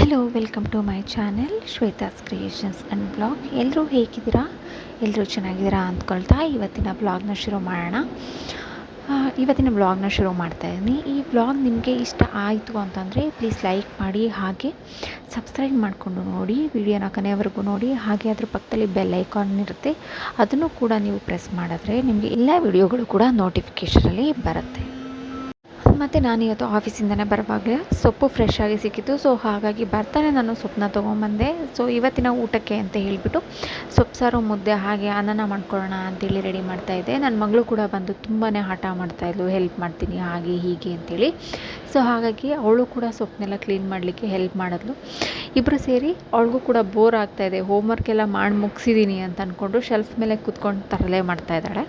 Hello, welcome to my channel Shweta's creations and blog. ಎಲ್ಲರೂ ಹೇಗಿದ್ದೀರಾ? ಎಲ್ಲರೂ ಚೆನ್ನಾಗಿದ್ದೀರಾ ಅಂದ್ಕೊಳ್ತಾ ಇವತ್ತಿನ ಬ್ಲಾಗ್ನ ಶುರು ಮಾಡೋಣ. ಇವತ್ತಿನ ಬ್ಲಾಗ್ನ ಶುರು ಮಾಡ್ತಾಯಿದ್ದೀನಿ. ಈ ಬ್ಲಾಗ್ ನಿಮಗೆ ಇಷ್ಟ ಆಯಿತು ಅಂತಂದರೆ ಪ್ಲೀಸ್ ಲೈಕ್ ಮಾಡಿ, ಹಾಗೆ ಸಬ್ಸ್ಕ್ರೈಬ್ ಮಾಡಿಕೊಂಡು ನೋಡಿ, ವಿಡಿಯೋನ ಕೊನೆಯವರೆಗೂ ನೋಡಿ. ಹಾಗೆ ಅದ್ರ ಪಕ್ಕದಲ್ಲಿ ಬೆಲ್ ಐಕಾನ್ ಇರುತ್ತೆ, ಅದನ್ನು ಕೂಡ ನೀವು ಪ್ರೆಸ್ ಮಾಡಿದ್ರೆ ನಿಮಗೆ ಎಲ್ಲ ವಿಡಿಯೋಗಳು ಕೂಡ ನೋಟಿಫಿಕೇಷನಲ್ಲಿ ಬರುತ್ತೆ. ಮತ್ತು ನಾನಿವತ್ತು ಆಫೀಸಿಂದನೇ ಬರುವಾಗಲೇ ಸೊಪ್ಪು ಫ್ರೆಶ್ ಆಗಿ ಸಿಕ್ಕಿತ್ತು. ಸೊ ಹಾಗಾಗಿ ಬರ್ತಾನೆ ನಾನು ಸೊಪ್ಪನ್ನ ತೊಗೊಂಬಂದೆ. ಸೊ ಇವತ್ತಿನ ಊಟಕ್ಕೆ ಅಂತ ಹೇಳಿಬಿಟ್ಟು ಸೊಪ್ಪು ಸಾರು, ಮುದ್ದೆ, ಹಾಗೆ ಅನ್ನನ ಮಾಡ್ಕೊಳ್ಳೋಣ ಅಂತೇಳಿ ರೆಡಿ ಮಾಡ್ತಾಯಿದ್ದೆ. ನನ್ನ ಮಗಳು ಕೂಡ ಬಂದು ತುಂಬಾ ಹಠ ಮಾಡ್ತಾಯಿದ್ಲು, ಹೆಲ್ಪ್ ಮಾಡ್ತೀನಿ ಹಾಗೆ ಹೀಗೆ ಅಂತೇಳಿ. ಸೊ ಹಾಗಾಗಿ ಅವಳು ಕೂಡ ಸೊಪ್ಪನ್ನೆಲ್ಲ ಕ್ಲೀನ್ ಮಾಡಲಿಕ್ಕೆ ಹೆಲ್ಪ್ ಮಾಡಿದ್ಲು. ಇಬ್ಬರು ಸೇರಿ ಅವಳಿಗೂ ಕೂಡ ಬೋರ್ ಆಗ್ತಾಯಿದೆ, ಹೋಮ್ವರ್ಕ್ ಎಲ್ಲ ಮಾಡಿ ಮುಗಿಸಿದ್ದೀನಿ ಅಂತ ಅಂದ್ಕೊಂಡು ಶೆಲ್ಫ್ ಮೇಲೆ ಕೂತ್ಕೊಂಡು ತರಲೆ ಮಾಡ್ತಾಯಿದ್ದಾಳೆ.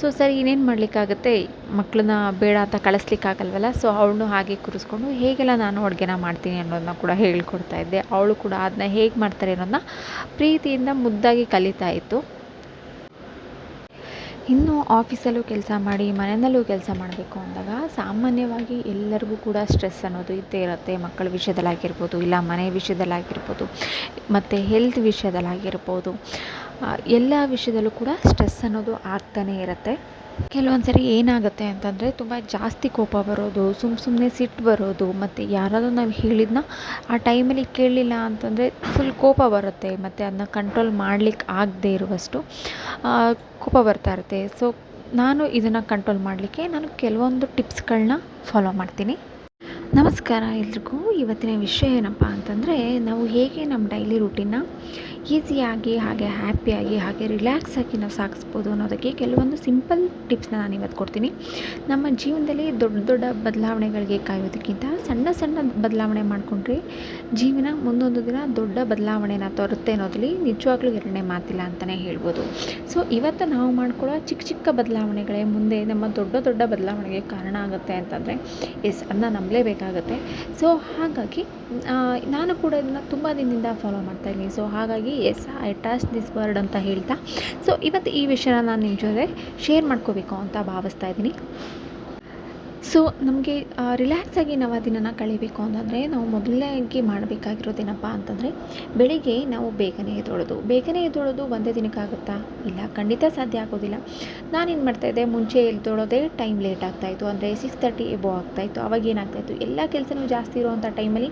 ಸೊ ಸರಿ, ಇನ್ನೇನು ಮಾಡಲಿಕ್ಕಾಗುತ್ತೆ, ಮಕ್ಕಳನ್ನ ಬೇಡ ಅಂತ ಕಳಿಸ್ಲಿಕ್ಕಾಗಲ್ವಲ್ಲ. ಸೊ ಅವಳನ್ನು ಹಾಗೆ ಕೂರಿಸ್ಕೊಂಡು ಹೇಗೆಲ್ಲ ನಾನು ಅಡುಗೆನ ಮಾಡ್ತೀನಿ ಅನ್ನೋದನ್ನ ಕೂಡ ಹೇಳ್ಕೊಡ್ತಾ ಇದ್ದೆ. ಅವಳು ಕೂಡ ಅದನ್ನ ಹೇಗೆ ಮಾಡ್ತಾರೆ ಅನ್ನೋದನ್ನ ಪ್ರೀತಿಯಿಂದ ಮುದ್ದಾಗಿ ಕಲಿತಾ ಇತ್ತು. ಇನ್ನು ಆಫೀಸಲ್ಲೂ ಕೆಲಸ ಮಾಡಿ ಮನೆಯಲ್ಲೂ ಕೆಲಸ ಮಾಡಬೇಕು ಅಂದಾಗ ಸಾಮಾನ್ಯವಾಗಿ ಎಲ್ಲರಿಗೂ ಕೂಡ ಸ್ಟ್ರೆಸ್ ಅನ್ನೋದು ಇದ್ದೇ ಇರುತ್ತೆ. ಮಕ್ಕಳ ವಿಷಯದಲ್ಲಾಗಿರ್ಬೋದು, ಇಲ್ಲ ಮನೆ ವಿಷಯದಲ್ಲಾಗಿರ್ಬೋದು, ಮತ್ತು ಹೆಲ್ತ್ ವಿಷಯದಲ್ಲಾಗಿರ್ಬೋದು, ಎಲ್ಲ ವಿಷಯದಲ್ಲೂ ಕೂಡ ಸ್ಟ್ರೆಸ್ ಅನ್ನೋದು ಆಗ್ತಾನೇ ಇರುತ್ತೆ. ಕೆಲವೊಂದು ಸರಿ ಏನಾಗುತ್ತೆ ಅಂತಂದರೆ ತುಂಬ ಜಾಸ್ತಿ ಕೋಪ ಬರೋದು, ಸುಮ್ಮನೆ ಸಿಟ್ಟು ಬರೋದು, ಮತ್ತು ಯಾರಾದರೂ ನಾವು ಹೇಳಿದ್ನ ಆ ಟೈಮಲ್ಲಿ ಕೇಳಲಿಲ್ಲ ಅಂತಂದರೆ ಫುಲ್ ಕೋಪ ಬರುತ್ತೆ. ಮತ್ತು ಅದನ್ನ ಕಂಟ್ರೋಲ್ ಮಾಡಲಿಕ್ಕೆ ಆಗದೇ ಇರುವಷ್ಟು ಕೋಪ ಬರ್ತಾ ಇರುತ್ತೆ. ಸೊ ನಾನು ಇದನ್ನು ಕಂಟ್ರೋಲ್ ಮಾಡಲಿಕ್ಕೆ ಕೆಲವೊಂದು ಟಿಪ್ಸ್ಗಳನ್ನ ಫಾಲೋ ಮಾಡ್ತೀನಿ. ನಮಸ್ಕಾರ ಎಲ್ರಿಗೂ. ಇವತ್ತಿನ ವಿಷಯ ಏನಪ್ಪ ಅಂತಂದರೆ, ನಾವು ಹೇಗೆ ನಮ್ಮ ಡೈಲಿ ರೂಟೀನ್ನ ಈಸಿಯಾಗಿ, ಹಾಗೆ ಹ್ಯಾಪಿಯಾಗಿ, ಹಾಗೆ ರಿಲ್ಯಾಕ್ಸಾಗಿ ನಾವು ಸಾಗಿಸ್ಬೋದು ಅನ್ನೋದಕ್ಕೆ ಕೆಲವೊಂದು ಸಿಂಪಲ್ ಟಿಪ್ಸ್ನ ನಾನು ಇವತ್ತು ಕೊಡ್ತೀನಿ. ನಮ್ಮ ಜೀವನದಲ್ಲಿ ದೊಡ್ಡ ದೊಡ್ಡ ಬದಲಾವಣೆಗಳಿಗೆ ಕಾಯೋದಕ್ಕಿಂತ ಸಣ್ಣ ಸಣ್ಣ ಬದಲಾವಣೆ ಮಾಡಿಕೊಂಡ್ರೆ ಜೀವನ ಮುಂದೊಂದು ದಿನ ದೊಡ್ಡ ಬದಲಾವಣೆನ ತರುತ್ತೆ ಅನ್ನೋದ್ರಲ್ಲಿ ನಿಜವಾಗ್ಲೂ ಎರಡನೇ ಮಾತಿಲ್ಲ ಅಂತಲೇ ಹೇಳ್ಬೋದು. ಸೊ ಇವತ್ತು ನಾವು ಮಾಡ್ಕೊಳ್ಳೋ ಚಿಕ್ಕ ಚಿಕ್ಕ ಬದಲಾವಣೆಗಳೇ ಮುಂದೆ ನಮ್ಮ ದೊಡ್ಡ ದೊಡ್ಡ ಬದಲಾವಣೆಗೆ ಕಾರಣ ಆಗುತ್ತೆ ಅಂತಂದರೆ ಅದನ್ನ ನಂಬಲೇಬೇಕಾಗುತ್ತೆ. ಸೊ ಹಾಗಾಗಿ ನಾನು ಕೂಡ ಇದನ್ನು ತುಂಬ ದಿನದಿಂದ ಫಾಲೋ ಮಾಡ್ತಾಯಿದ್ದೀನಿ. ಸೊ ಹಾಗಾಗಿ ಐ ಟ್ರಸ್ಟ್ ದಿಸ್ ವರ್ಡ್ ಅಂತ ಹೇಳ್ತಾ, ಸೊ ಇವತ್ತು ಈ ವಿಷಯನ ನಾನು ನಿಮ್ಮ ಜೊತೆ ಶೇರ್ ಮಾಡ್ಕೋಬೇಕು ಅಂತ ಭಾವಿಸ್ತಾ ಇದ್ದೀನಿ. ಸೊ ನಮಗೆ ರಿಲ್ಯಾಕ್ಸಾಗಿ ನಾವು ಆ ದಿನನ ಕಳಿಬೇಕು ಅಂತಂದರೆ ನಾವು ಮೊದಲನೇಗೆ ಮಾಡಬೇಕಾಗಿರೋದೇನಪ್ಪ ಅಂತಂದರೆ, ಬೆಳಿಗ್ಗೆ ನಾವು ಬೇಗನೆ ಎದ್ದೊಳೋದು ಒಂದೇ ದಿನಕ್ಕಾಗುತ್ತಾ? ಇಲ್ಲ, ಖಂಡಿತ ಸಾಧ್ಯ ಆಗೋದಿಲ್ಲ. ನಾನೇನು ಮಾಡ್ತಾಯಿದ್ದೆ, ಮುಂಚೆ ಎದ್ದೊಳೋದೇ ಟೈಮ್ ಲೇಟ್ ಆಗ್ತಾಯಿತ್ತು, ಅಂದರೆ 6:30 ಎಬೋ ಆಗ್ತಾಯಿತ್ತು. ಅವಾಗ ಏನಾಗ್ತಾಯಿತ್ತು, ಎಲ್ಲ ಕೆಲಸನೂ ಜಾಸ್ತಿ ಇರೋವಂಥ ಟೈಮಲ್ಲಿ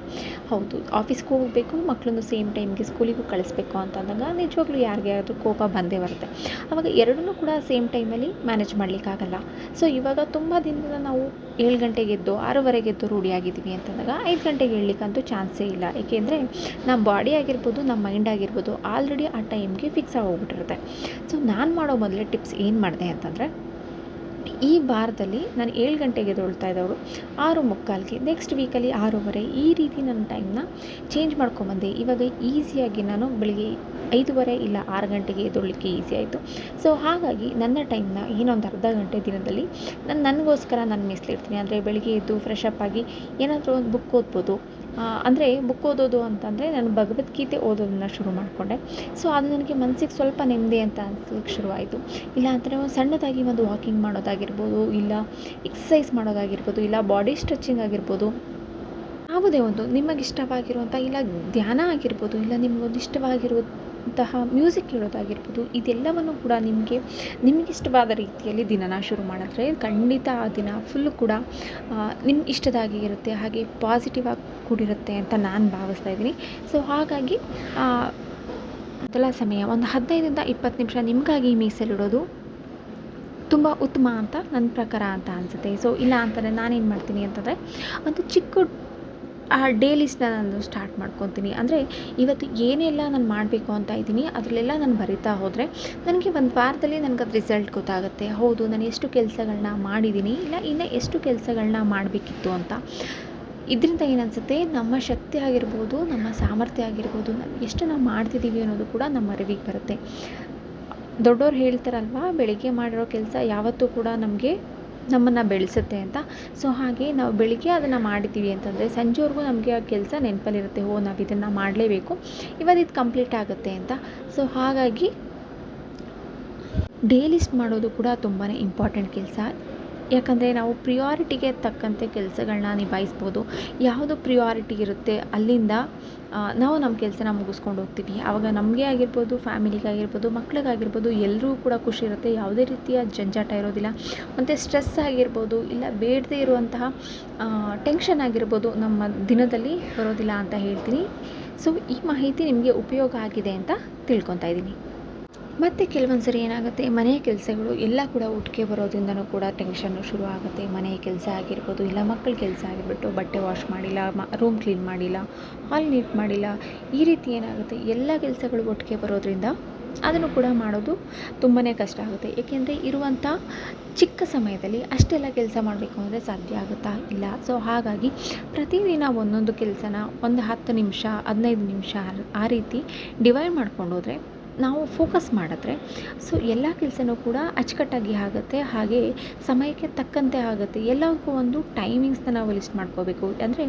ಹೌದು ಆಫೀಸ್ಗೂ ಹೋಗಬೇಕು, ಮಕ್ಕಳನ್ನು ಸೇಮ್ ಟೈಮ್ಗೆ ಸ್ಕೂಲಿಗೂ ಕಳಿಸ್ಬೇಕು ಅಂತಂದಾಗ ನಿಜವಾಗ್ಲೂ ಯಾರಿಗೆ ಅದು ಕೋಪ ಬಂದೇ ಬರುತ್ತೆ. ಆವಾಗ ಎರಡನ್ನೂ ಕೂಡ ಸೇಮ್ ಟೈಮಲ್ಲಿ ಮ್ಯಾನೇಜ್ ಮಾಡಲಿಕ್ಕಾಗಲ್ಲ. ಸೊ ಇವಾಗ ತುಂಬ ದಿನದಿಂದ ನಾವು 7 ಗಂಟೆಗೆ ಎದ್ದು 6:30ಗೆ ಎದ್ದು ರೂಢಿಯಾಗಿದ್ದೀವಿ ಅಂತಂದಾಗ 5 ಗಂಟೆಗೆ ಏಳಲಿಕ್ಕಂತೂ ಚಾನ್ಸೇ ಇಲ್ಲ. ಏಕೆಂದರೆ ನಮ್ಮ ಬಾಡಿ ಆಗಿರ್ಬೋದು, ನಮ್ಮ ಮೈಂಡ್ ಆಗಿರ್ಬೋದು ಆಲ್ರೆಡಿ ಆ ಟೈಮ್ಗೆ ಫಿಕ್ಸ್ ಆಗೋಗ್ಬಿಟ್ಟಿರುತ್ತೆ. ಸೊ ನಾನು ಮಾಡೋ ಮೊದಲೇ ಟಿಪ್ಸ್ ಏನು ಮಾಡಿದೆ ಅಂತಂದರೆ, ಈ ವಾರದಲ್ಲಿ ನಾನು 7 ಗಂಟೆಗೆ ಎದ್ದೇಳ್ತಾ ಇದ್ದವಳು 6:45ಗೆ, ನೆಕ್ಸ್ಟ್ ವೀಕಲ್ಲಿ 6:30, ಈ ರೀತಿ ನನ್ನ ಟೈಮ್ನ ಚೇಂಜ್ ಮಾಡ್ಕೊಂಬಂದೆ. ಇವಾಗ ಈಸಿಯಾಗಿ ನಾನು ಬೆಳಿಗ್ಗೆ 5:30 ಇಲ್ಲ 6 ಗಂಟೆಗೆ ಎದ್ದೇಳಲಿಕ್ಕೆ ಈಸಿ ಆಯಿತು. ಸೊ ಹಾಗಾಗಿ ನನ್ನ ಟೈಮ್ನ ಏನೊಂದು ಅರ್ಧ ಗಂಟೆ ದಿನದಲ್ಲಿ ನನಗೋಸ್ಕರ ನಾನು ಮೀಸಲಿಡ್ತೀನಿ. ಅಂದರೆ ಬೆಳಿಗ್ಗೆ ಎದ್ದು ಫ್ರೆಶ್ ಅಪ್ ಆಗಿ ಏನಾದರೂ ಒಂದು ಬುಕ್ ಓದ್ಬೋದು. ಅಂದರೆ ಬುಕ್ ಓದೋದು ಅಂತಂದರೆ ನಾನು ಭಗವದ್ಗೀತೆ ಓದೋದನ್ನು ಶುರು ಮಾಡಿಕೊಂಡೆ. ಸೊ ಅದು ನನಗೆ ಮನಸ್ಸಿಗೆ ಸ್ವಲ್ಪ ನೆಮ್ಮದಿ ಅಂತ ಅನ್ಸ್ಲಿಕ್ಕೆ ಶುರುವಾಯಿತು. ಇಲ್ಲ ಅಂತಂದರೆ ಒಂದು ಸಣ್ಣದಾಗಿ ಒಂದು ವಾಕಿಂಗ್ ಮಾಡೋದಾಗಿರ್ಬೋದು, ಇಲ್ಲ ಎಕ್ಸಸೈಸ್ ಮಾಡೋದಾಗಿರ್ಬೋದು, ಇಲ್ಲ ಬಾಡಿ ಸ್ಟ್ರೆಚಿಂಗ್ ಆಗಿರ್ಬೋದು, ಯಾವುದೇ ಒಂದು ನಿಮಗಿಷ್ಟವಾಗಿರುವಂಥ, ಇಲ್ಲ ಧ್ಯಾನ ಆಗಿರ್ಬೋದು, ಇಲ್ಲ ನಿಮಗೊಂದು ಇಷ್ಟವಾಗಿರುವಂತಹ ಮ್ಯೂಸಿಕ್ ಕೇಳೋದಾಗಿರ್ಬೋದು, ಇದೆಲ್ಲವನ್ನು ಕೂಡ ನಿಮಗಿಷ್ಟವಾದ ರೀತಿಯಲ್ಲಿ ದಿನನ ಶುರು ಮಾಡಿದ್ರೆ ಖಂಡಿತ ಆ ದಿನ ಫುಲ್ಲು ಕೂಡ ನಿಮ್ಮ ಇಷ್ಟದಾಗಿ ಇರುತ್ತೆ, ಹಾಗೆ ಪಾಸಿಟಿವ್ ಆಗಿ ಕೂಡಿರುತ್ತೆ ಅಂತ ನಾನು ಭಾವಿಸ್ತಾ ಇದ್ದೀನಿ. ಸೊ ಹಾಗಾಗಿ ಮೊದಲ ಸಮಯ ಒಂದು 15ರಿಂದ 20 ನಿಮಿಷ ನಿಮಗಾಗಿ ಮೀಸಲಿಡೋದು ತುಂಬ ಉತ್ತಮ ಅಂತ ನನ್ನ ಪ್ರಕಾರ ಅಂತ ಅನಿಸುತ್ತೆ. ಸೊ ಇಲ್ಲ ಅಂತಂದರೆ ನಾನೇನು ಮಾಡ್ತೀನಿ ಅಂತಂದರೆ, ಒಂದು ಚಿಕ್ಕ ಡೇ ಲಿಸ್ಟ್ನ ನಾನು ಸ್ಟಾರ್ಟ್ ಮಾಡ್ಕೊತೀನಿ. ಅಂದರೆ ಇವತ್ತು ಏನೆಲ್ಲ ನಾನು ಮಾಡಬೇಕು ಅಂತ ಇದ್ದೀನಿ ಅದರಲ್ಲೆಲ್ಲ ನಾನು ಬರಿತಾ ಹೋದರೆ ನನಗೆ ಒಂದು ವಾರದಲ್ಲಿ ನನಗೆ ಅದು ರಿಸಲ್ಟ್ ಗೊತ್ತಾಗುತ್ತೆ. ಹೌದು, ನಾನು ಎಷ್ಟು ಕೆಲಸಗಳನ್ನ ಮಾಡಿದ್ದೀನಿ, ಇಲ್ಲ ಇನ್ನು ಎಷ್ಟು ಕೆಲಸಗಳನ್ನ ಮಾಡಬೇಕಿತ್ತು ಅಂತ. ಇದರಿಂದ ಏನನ್ಸುತ್ತೆ, ನಮ್ಮ ಶಕ್ತಿ ಆಗಿರ್ಬೋದು, ನಮ್ಮ ಸಾಮರ್ಥ್ಯ ಆಗಿರ್ಬೋದು, ಎಷ್ಟು ನಾವು ಮಾಡ್ತಿದ್ದೀವಿ ಅನ್ನೋದು ಕೂಡ ನಮ್ಮ ಅರಿವಿಗೆ ಬರುತ್ತೆ. ದೊಡ್ಡವ್ರು ಹೇಳ್ತಾರಲ್ವ, ಬೆಳಿಗ್ಗೆ ಮಾಡಿರೋ ಕೆಲಸ ಯಾವತ್ತೂ ಕೂಡ ನಮ್ಮನ್ನು ಬೆಳೆಸುತ್ತೆ ಅಂತ. ಸೊ ಹಾಗೆ ನಾವು ಬೆಳಿಗ್ಗೆ ಅದನ್ನು ಮಾಡಿದ್ದೀವಿ ಅಂತಂದರೆ ಸಂಜೆವರೆಗೂ ನಮಗೆ ಆ ಕೆಲಸ ನೆನಪಲ್ಲಿರುತ್ತೆ. ನಾವು ಇದನ್ನು ಮಾಡಲೇಬೇಕು, ಇವತ್ತು ಇದು ಕಂಪ್ಲೀಟ್ ಆಗುತ್ತೆ ಅಂತ. ಸೊ ಹಾಗಾಗಿ ಡೇ ಲಿಸ್ಟ್ ಮಾಡೋದು ಕೂಡ ತುಂಬಾ ಇಂಪಾರ್ಟೆಂಟ್ ಕೆಲಸ. ಯಾಕಂದರೆ ನಾವು ಪ್ರಿಯಾರಿಟಿಗೆ ತಕ್ಕಂತೆ ಕೆಲಸಗಳನ್ನ ನಿಭಾಯಿಸ್ಬೋದು. ಯಾವುದು ಪ್ರಿಯಾರಿಟಿ ಇರುತ್ತೆ ಅಲ್ಲಿಂದ ನಾವು ನಮ್ಮ ಕೆಲಸನ ಮುಗಿಸ್ಕೊಂಡು ಹೋಗ್ತೀವಿ. ಆವಾಗ ನಮಗೆ ಆಗಿರ್ಬೋದು, ಫ್ಯಾಮಿಲಿಗಾಗಿರ್ಬೋದು, ಮಕ್ಳಿಗಾಗಿರ್ಬೋದು ಎಲ್ರಿಗೂ ಕೂಡ ಖುಷಿ ಇರುತ್ತೆ. ಯಾವುದೇ ರೀತಿಯ ಜಂಜಾಟ ಇರೋದಿಲ್ಲ. ಮತ್ತು ಸ್ಟ್ರೆಸ್ ಆಗಿರ್ಬೋದು, ಇಲ್ಲ ಬೇಡದೇ ಇರುವಂತಹ ಟೆನ್ಷನ್ ಆಗಿರ್ಬೋದು ನಮ್ಮ ದಿನದಲ್ಲಿ ಬರೋದಿಲ್ಲ ಅಂತ ಹೇಳ್ತೀನಿ. ಸೊ ಈ ಮಾಹಿತಿ ನಿಮಗೆ ಉಪಯೋಗ ಆಗಿದೆ ಅಂತ ತಿಳ್ಕೊತಾ ಇದ್ದೀನಿ. ಮತ್ತು ಕೆಲವೊಂದು ಸರಿ ಏನಾಗುತ್ತೆ, ಮನೆಯ ಕೆಲಸಗಳು ಎಲ್ಲ ಕೂಡ ಒಟ್ಟಿಗೆ ಬರೋದ್ರಿಂದನೂ ಕೂಡ ಟೆನ್ಷನ್ನು ಶುರು ಆಗುತ್ತೆ. ಮನೆಯ ಕೆಲಸ ಆಗಿರ್ಬೋದು, ಇಲ್ಲ ಮಕ್ಕಳ ಕೆಲಸ ಆಗಿರ್ಬಿಟ್ಟು ಬಟ್ಟೆ ವಾಶ್ ಮಾಡಿಲ್ಲ, ರೂಮ್ ಕ್ಲೀನ್ ಮಾಡಿಲ್ಲ, ಹಾಲ್ ನೀಟ್ ಮಾಡಿಲ್ಲ, ಈ ರೀತಿ ಏನಾಗುತ್ತೆ ಎಲ್ಲ ಕೆಲಸಗಳು ಒಟ್ಟಿಗೆ ಬರೋದ್ರಿಂದ ಅದನ್ನು ಕೂಡ ಮಾಡೋದು ತುಂಬಾ ಕಷ್ಟ ಆಗುತ್ತೆ. ಏಕೆಂದರೆ ಇರುವಂಥ ಚಿಕ್ಕ ಸಮಯದಲ್ಲಿ ಅಷ್ಟೆಲ್ಲ ಕೆಲಸ ಮಾಡಬೇಕು ಅಂದರೆ ಸಾಧ್ಯ ಆಗುತ್ತಾ ಇಲ್ಲ. ಸೊ ಹಾಗಾಗಿ ಪ್ರತಿದಿನ ಒಂದೊಂದು ಕೆಲಸನ ಒಂದು 10 ನಿಮಿಷ 15 ನಿಮಿಷ ಆ ರೀತಿ ಡಿವೈಡ್ ಮಾಡ್ಕೊಂಡು ಹೋದರೆ, ನಾವು ಫೋಕಸ್ ಮಾಡಿದ್ರೆ ಸೊ ಎಲ್ಲ ಕೆಲಸನೂ ಕೂಡ ಅಚ್ಚುಕಟ್ಟಾಗಿ ಆಗುತ್ತೆ. ಹಾಗೆ ಸಮಯಕ್ಕೆ ತಕ್ಕಂತೆ ಆಗುತ್ತೆ. ಎಲ್ಲದಕ್ಕೂ ಒಂದು ಟೈಮಿಂಗ್ಸ್ನ ನಾವು ಲಿಸ್ಟ್ ಮಾಡ್ಕೋಬೇಕು. ಅಂದರೆ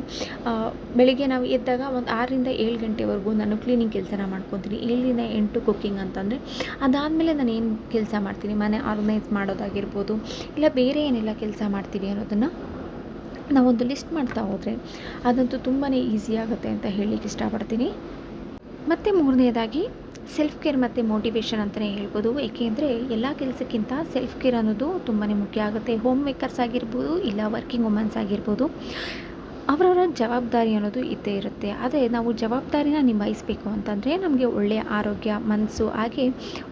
ಬೆಳಿಗ್ಗೆ ನಾವು ಎದ್ದಾಗ ಒಂದು 6ರಿಂದ 7 ಗಂಟೆವರೆಗೂ ನಾನು ಕ್ಲೀನಿಂಗ್ ಕೆಲಸನ ಮಾಡ್ಕೊತೀನಿ. 7ರಿಂದ 8 ಕುಕ್ಕಿಂಗ್ ಅಂತಂದರೆ, ಅದಾದಮೇಲೆ ನಾನು ಏನು ಕೆಲಸ ಮಾಡ್ತೀನಿ, ಮನೆ ಆರ್ಗನೈಸ್ ಮಾಡೋದಾಗಿರ್ಬೋದು, ಇಲ್ಲ ಬೇರೆ ಏನೆಲ್ಲ ಕೆಲಸ ಮಾಡ್ತೀವಿ ಅನ್ನೋದನ್ನು ನಾವೊಂದು ಲಿಸ್ಟ್ ಮಾಡ್ತಾ ಹೋದರೆ ಅದಂತೂ ತುಂಬಾ ಈಸಿ ಆಗುತ್ತೆ ಅಂತ ಹೇಳಲಿಕ್ಕೆ ಇಷ್ಟಪಡ್ತೀನಿ. ಮತ್ತು ಮೂರನೇದಾಗಿ ಸೆಲ್ಫ್ ಕೇರ್ ಮತ್ತು ಮೋಟಿವೇಶನ್ ಅಂತಲೇ ಹೇಳ್ಬೋದು. ಏಕೆಂದರೆ ಎಲ್ಲ ಕೆಲಸಕ್ಕಿಂತ ಸೆಲ್ಫ್ ಕೇರ್ ಅನ್ನೋದು ತುಂಬಾ ಮುಖ್ಯ ಆಗುತ್ತೆ. ಹೋಮ್ ಮೇಕರ್ಸ್ ಆಗಿರ್ಬೋದು, ಇಲ್ಲ ವರ್ಕಿಂಗ್ ವುಮೆನ್ಸ್ ಆಗಿರ್ಬೋದು, ಅವರವರ ಜವಾಬ್ದಾರಿ ಅನ್ನೋದು ಇದ್ದೇ ಇರುತ್ತೆ. ಆದರೆ ನಾವು ಜವಾಬ್ದಾರಿನ ನಿಭಾಯಿಸಬೇಕು ಅಂತಂದರೆ ನಮಗೆ ಒಳ್ಳೆಯ ಆರೋಗ್ಯ, ಮನಸ್ಸು, ಹಾಗೆ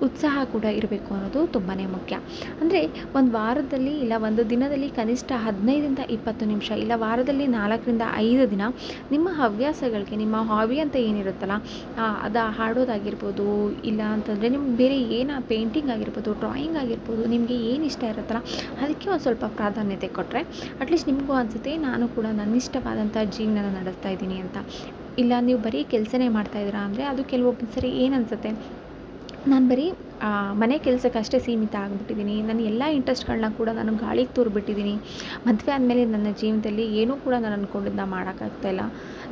ಉತ್ಸಾಹ ಕೂಡ ಇರಬೇಕು ಅನ್ನೋದು ತುಂಬಾ ಮುಖ್ಯ. ಅಂದರೆ ಒಂದು ವಾರದಲ್ಲಿ ಇಲ್ಲ ಒಂದು ದಿನದಲ್ಲಿ ಕನಿಷ್ಠ 15ರಿಂದ 20 ನಿಮಿಷ, ಇಲ್ಲ ವಾರದಲ್ಲಿ 4ರಿಂದ 5 ದಿನ ನಿಮ್ಮ ಹವ್ಯಾಸಗಳಿಗೆ, ನಿಮ್ಮ ಹಾಬಿ ಅಂತ ಏನಿರುತ್ತಲ್ಲ, ಅದು ಹಾಡೋದಾಗಿರ್ಬೋದು, ಇಲ್ಲ ಅಂತಂದರೆ ನಿಮ್ಗೆ ಬೇರೆ ಪೇಂಟಿಂಗ್ ಆಗಿರ್ಬೋದು, ಡ್ರಾಯಿಂಗ್ ಆಗಿರ್ಬೋದು, ನಿಮಗೆ ಏನು ಇಷ್ಟ ಇರುತ್ತಲ್ಲ ಅದಕ್ಕೆ ಒಂದು ಸ್ವಲ್ಪ ಪ್ರಾಧಾನ್ಯತೆ ಕೊಟ್ಟರೆ ಅಟ್ಲೀಸ್ಟ್ ನಿಮಗೂ ಅನಿಸುತ್ತೆ ನಾನು ಕೂಡ ನನ್ನಿಷ್ಟವಾದಂಥ ಜೀವನ ನಡೆಸ್ತಾ ಇದ್ದೀನಿ ಅಂತ. ಇಲ್ಲ ನೀವು ಬರೀ ಕೆಲಸನೇ ಮಾಡ್ತಾಯಿದ್ದೀರಾ ಅಂದರೆ ಅದು ಕೆಲವೊಬ್ಬರು ಸರಿ ಏನು ಅನಿಸುತ್ತೆ, ನಾನು ಬರೀ ಮನೆ ಕೆಲಸಕ್ಕಷ್ಟೇ ಸೀಮಿತ ಆಗಿಬಿಟ್ಟಿದ್ದೀನಿ, ನನ್ನ ಎಲ್ಲ ಇಂಟ್ರೆಸ್ಟ್ಗಳನ್ನ ಕೂಡ ನಾನು ಗಾಳಿಗೆ ತೂರಿಬಿಟ್ಟಿದ್ದೀನಿ, ಮದುವೆ ಆದಮೇಲೆ ನನ್ನ ಜೀವನದಲ್ಲಿ ಏನೂ ಕೂಡ ನಾನು ಅಂದ್ಕೊಂಡಿದ್ದನ್ನ ಮಾಡೋಕ್ಕಾಗ್ತಾಯಿಲ್ಲ,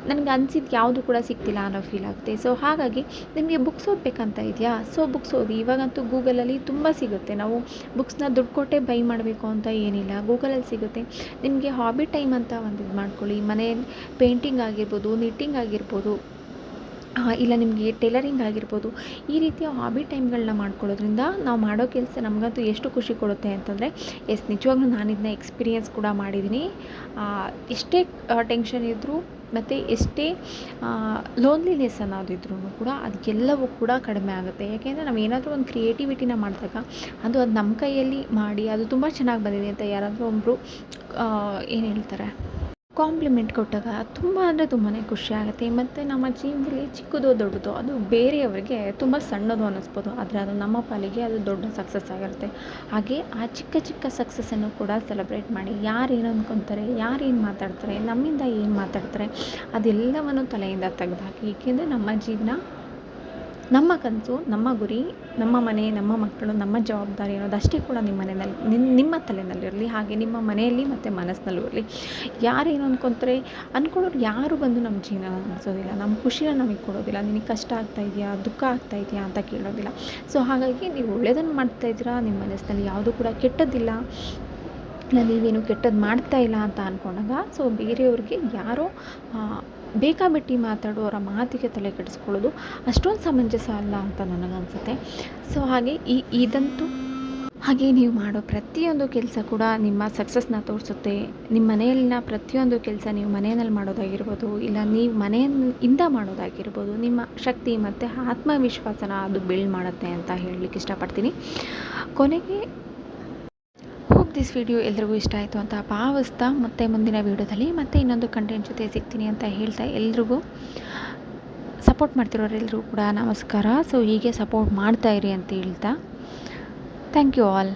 ನನಗೆ ಅನಿಸಿದ್ದು ಯಾವುದು ಕೂಡ ಸಿಗ್ತಿಲ್ಲ ಅನ್ನೋ ಫೀಲ್ ಆಗುತ್ತೆ. ಸೊ ಹಾಗಾಗಿ ನಿಮಗೆ ಬುಕ್ಸ್ ಓದಬೇಕಂತ ಇದೆಯಾ, ಸೊ ಬುಕ್ಸ್ ಓದಿ. ಇವಾಗಂತೂ ಗೂಗಲಲ್ಲಿ ತುಂಬ ಸಿಗುತ್ತೆ. ನಾವು ಬುಕ್ಸ್ನ ದುಡ್ಡು ಕೊಟ್ಟೇ ಬೈ ಮಾಡಬೇಕು ಅಂತ ಏನಿಲ್ಲ, ಗೂಗಲಲ್ಲಿ ಸಿಗುತ್ತೆ. ನಿಮಗೆ ಹಾಬಿ ಟೈಮ್ ಅಂತ ಒಂದು ಇದು ಮಾಡ್ಕೊಳ್ಳಿ. ಮನೆಯಲ್ಲಿ ಪೇಂಟಿಂಗ್ ಆಗಿರ್ಬೋದು, ನಿಟ್ಟಿಂಗ್ ಆಗಿರ್ಬೋದು, ಇಲ್ಲ ನಿಮಗೆ ಟೈಲರಿಂಗ್ ಆಗಿರ್ಬೋದು, ಈ ರೀತಿಯ ಹಾಬಿ ಟೈಮ್ಗಳನ್ನ ಮಾಡ್ಕೊಳ್ಳೋದ್ರಿಂದ ನಾವು ಮಾಡೋ ಕೆಲಸ ನಮಗಂತೂ ಎಷ್ಟು ಖುಷಿ ಕೊಡುತ್ತೆ ಅಂತಂದರೆ, ನಿಜವಾಗ್ಲೂ ನಾನು ಇದನ್ನ ಎಕ್ಸ್ಪೀರಿಯೆನ್ಸ್ ಕೂಡ ಮಾಡಿದ್ದೀನಿ. ಎಷ್ಟೇ ಟೆನ್ಷನ್ ಇದ್ದರೂ ಮತ್ತು ಎಷ್ಟೇ ಲೋನ್ಲಿನೆಸ್ ಅನ್ನೋದಿದ್ರೂ ಕೂಡ ಅದಕ್ಕೆಲ್ಲವೂ ಕೂಡ ಕಡಿಮೆ ಆಗುತ್ತೆ. ಯಾಕೆಂದರೆ ನಾವು ಏನಾದರೂ ಒಂದು ಕ್ರಿಯೇಟಿವಿಟಿನ ಮಾಡಿದಾಗ ಅದು ನಮ್ಮ ಕೈಯಲ್ಲಿ ಮಾಡಿ ಅದು ತುಂಬ ಚೆನ್ನಾಗಿ ಬಂದಿದೆ ಅಂತ ಯಾರಾದರೂ ಒಬ್ಬರು ಏನು ಹೇಳ್ತಾರೆ, ಕಾಂಪ್ಲಿಮೆಂಟ್ ಕೊಟ್ಟಾಗ ತುಂಬ ಅಂದರೆ ತುಂಬಾ ಖುಷಿ ಆಗುತ್ತೆ. ಮತ್ತು ನಮ್ಮ ಜೀವನದಲ್ಲಿ ಚಿಕ್ಕದೋ ದೊಡ್ಡದೋ ಅದು ಬೇರೆಯವರಿಗೆ ತುಂಬ ಸಣ್ಣದು ಅನ್ನಿಸ್ಬೋದು, ಆದರೆ ಅದು ನಮ್ಮ ಪಾಲಿಗೆ ಅದು ದೊಡ್ಡ ಸಕ್ಸಸ್ ಆಗಿರುತ್ತೆ. ಹಾಗೆ ಆ ಚಿಕ್ಕ ಚಿಕ್ಕ ಸಕ್ಸಸ್ಸನ್ನು ಕೂಡ ಸೆಲೆಬ್ರೇಟ್ ಮಾಡಿ. ಯಾರೇನು ಅಂದ್ಕೊತಾರೆ, ಯಾರೇನು ಮಾತಾಡ್ತಾರೆ, ನಮ್ಮಿಂದ ಏನು ಮಾತಾಡ್ತಾರೆ, ಅದೆಲ್ಲವನ್ನು ತಲೆಯಿಂದ ತೆಗೆದುಹಾಕಿ. ಏಕೆಂದರೆ ನಮ್ಮ ಜೀವನ, ನಮ್ಮ ಕನಸು, ನಮ್ಮ ಗುರಿ, ನಮ್ಮ ಮನೆ, ನಮ್ಮ ಮಕ್ಕಳು, ನಮ್ಮ ಜವಾಬ್ದಾರಿ ಅನ್ನೋದಷ್ಟೇ ಕೂಡ ನಿಮ್ಮ ಮನೆಯಲ್ಲಿ ನಿಮ್ಮ ತಲೆಯಲ್ಲಿರಲಿ. ಹಾಗೆ ನಿಮ್ಮ ಮನೆಯಲ್ಲಿ ಮತ್ತು ಮನಸ್ಸಿನಲ್ಲೂ ಇರಲಿ. ಯಾರೇನು ಅಂದ್ಕೊತಾರೆ, ಅಂದ್ಕೊಳ್ಳೋರು ಯಾರು ಬಂದು ನಮ್ಮ ಜೀವನ ನಡೆಸೋದಿಲ್ಲ, ನಮ್ಮ ಖುಷಿನ ನಮಗೆ ಕೊಡೋದಿಲ್ಲ. ನಿನಗೆ ಕಷ್ಟ ಆಗ್ತಾಯಿದೆಯಾ, ದುಃಖ ಆಗ್ತಾಯಿದೆಯಾ ಅಂತ ಕೇಳೋದಿಲ್ಲ. ಸೊ ಹಾಗಾಗಿ ನೀವು ಒಳ್ಳೆಯದನ್ನು ಮಾಡ್ತಾಯಿದ್ದೀರಾ, ನಿಮ್ಮ ಮನಸ್ಸಿನಲ್ಲಿ ಯಾವುದೂ ಕೂಡ ಕೆಟ್ಟದ್ದಿಲ್ಲ, ನೀವೇನು ಕೆಟ್ಟದ್ದು ಮಾಡ್ತಾ ಇಲ್ಲ ಅಂತ ಅಂದ್ಕೊಂಡಾಗ, ಸೊ ಬೇರೆಯವ್ರಿಗೆ ಯಾರೋ ಬೇಕಾಬಿಟ್ಟಿ ಮಾತಾಡೋರ ಮಾತಿಗೆ ತಲೆ ಕೆಡಿಸ್ಕೊಳ್ಳೋದು ಅಷ್ಟೊಂದು ಸಮಂಜಸ ಅಲ್ಲ ಅಂತ ನನಗನ್ಸುತ್ತೆ. ಸೊ ಹಾಗೆ ಇದಂತೂ ಹಾಗೆ ನೀವು ಮಾಡೋ ಪ್ರತಿಯೊಂದು ಕೆಲಸ ಕೂಡ ನಿಮ್ಮ ಸಕ್ಸಸ್ನ ತೋರಿಸುತ್ತೆ. ನಿಮ್ಮ ಮನೆಯಲ್ಲಿನ ಪ್ರತಿಯೊಂದು ಕೆಲಸ ನೀವು ಮನೆಯಲ್ಲಿ ಮಾಡೋದಾಗಿರ್ಬೋದು, ಇಲ್ಲ ನೀವು ಮನೆಯಿಂದ ಮಾಡೋದಾಗಿರ್ಬೋದು, ನಿಮ್ಮ ಶಕ್ತಿ ಮತ್ತು ಆತ್ಮವಿಶ್ವಾಸನ ಅದು ಬಿಲ್ಡ್ ಮಾಡುತ್ತೆ ಅಂತ ಹೇಳಲಿಕ್ಕೆ ಇಷ್ಟಪಡ್ತೀನಿ. ಕೊನೆಗೆ ಹೋಪ್ ದಿಸ್ ವಿಡಿಯೋ ಎಲ್ರಿಗೂ ಇಷ್ಟ ಆಯಿತು ಅಂತ ಭಾವಿಸ್ತಾ, ಮತ್ತೆ ಮುಂದಿನ ವೀಡಿಯೋದಲ್ಲಿ ಮತ್ತೆ ಇನ್ನೊಂದು ಕಂಟೆಂಟ್ ಜೊತೆ ಸಿಗ್ತೀನಿ ಅಂತ ಹೇಳ್ತಾ, ಎಲ್ರಿಗೂ ಸಪೋರ್ಟ್ ಮಾಡ್ತಿರೋರೆಲ್ಲರಿಗೂ ಕೂಡ ನಮಸ್ಕಾರ. ಸೊ ಹೀಗೆ ಸಪೋರ್ಟ್ ಮಾಡ್ತಾಯಿರಿ ಅಂತ ಹೇಳ್ತಾ, ಥ್ಯಾಂಕ್ ಯು ಆಲ್.